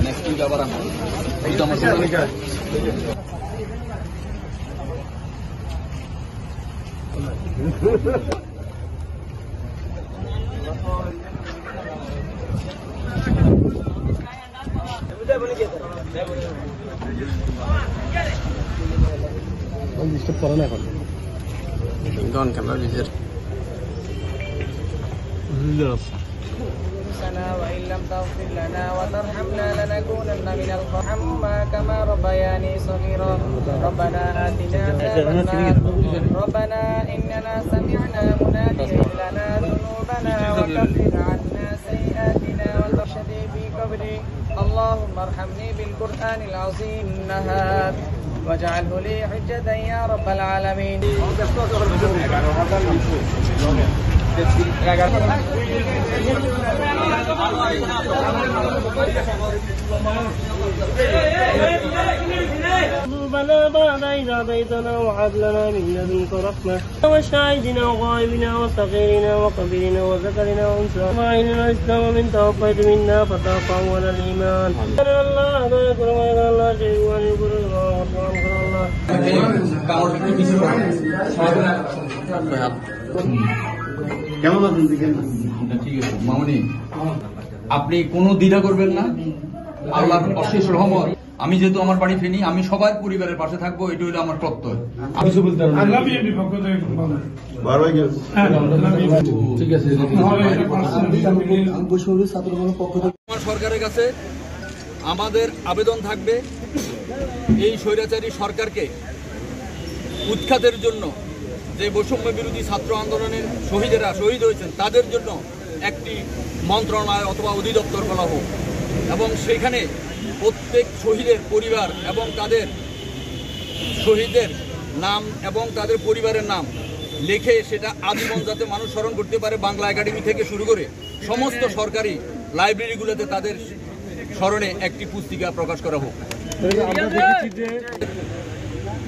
Next week আবার disturb করে না এখন ডন ক্যামেরা ভিজিট وإن لم تغفر لنا وترحمنا لنكونن من الخاسرين كما ربياني صغيرا ربنا آتنا ربنا إننا سمعنا مناديا لنا ذنوبنا وكفر عنا سيئاتنا وترشدي في قبري اللهم ارحمني بالقرآن العظيم النهار واجعله لي حجة يا رب العالمين بلى بعد إذا هديتنا وهب لنا من لدنك رحمة وشاهدنا وغائبنا وصغيرنا وكبيرنا وذكرنا وأنثى وعيننا الإسلام من توفيت منا فتوفى ولا الإيمان الله لا يكره ولا الله شيء ولا يكره الله কেমন আছেন দেখেন? ঠিক আছে মামনি, আপনি কোনো দ্বিধা করবেন না। আল্লাহর অশেষ রহমত। আমি যেহেতু আমার বাড়ি ফেনি, আমি সবার পরিবারের পাশে থাকবো, এটা হলো আমার প্রত্যয়। আমার সরকারের কাছে আমাদের আবেদন থাকবে, এই স্বৈরাচারী সরকারকে উৎখাতের জন্য যে বৈষম্য বিরোধী ছাত্র আন্দোলনের শহীদেরা শহীদ হয়েছেন তাদের জন্য একটি মন্ত্রণালয় অথবা অধিদপ্তর খোলা হোক এবং সেখানে প্রত্যেক শহীদের পরিবার এবং তাদের শহীদের নাম এবং তাদের পরিবারের নাম লিখে সেটা আজীবন যাতে মানুষ স্মরণ করতে পারে, বাংলা একাডেমি থেকে শুরু করে সমস্ত সরকারি লাইব্রেরিগুলোতে তাদের স্মরণে একটি পুস্তিকা প্রকাশ করা হোক।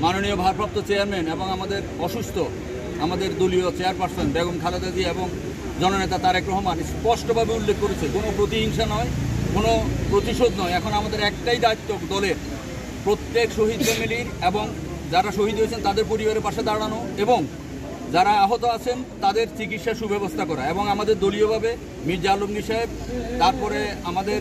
মাননীয় ভারপ্রাপ্ত চেয়ারম্যান এবং আমাদের অসুস্থ আমাদের দলীয় চেয়ারপারসন বেগম খালেদা জিয়া এবং জননেতা তারেক রহমান স্পষ্টভাবে উল্লেখ করেছে, কোনো প্রতিহিংসা নয়, কোনো প্রতিশোধ নয়। এখন আমাদের একটাই দায়িত্ব দলের প্রত্যেক শহীদ ফ্যামিলির এবং যারা শহীদ হয়েছেন তাদের পরিবারের পাশে দাঁড়ানো এবং যারা আহত আছেন তাদের চিকিৎসার সুব্যবস্থা করা এবং আমাদের দলীয়ভাবে মির্জা আলমগীর সাহেব, তারপরে আমাদের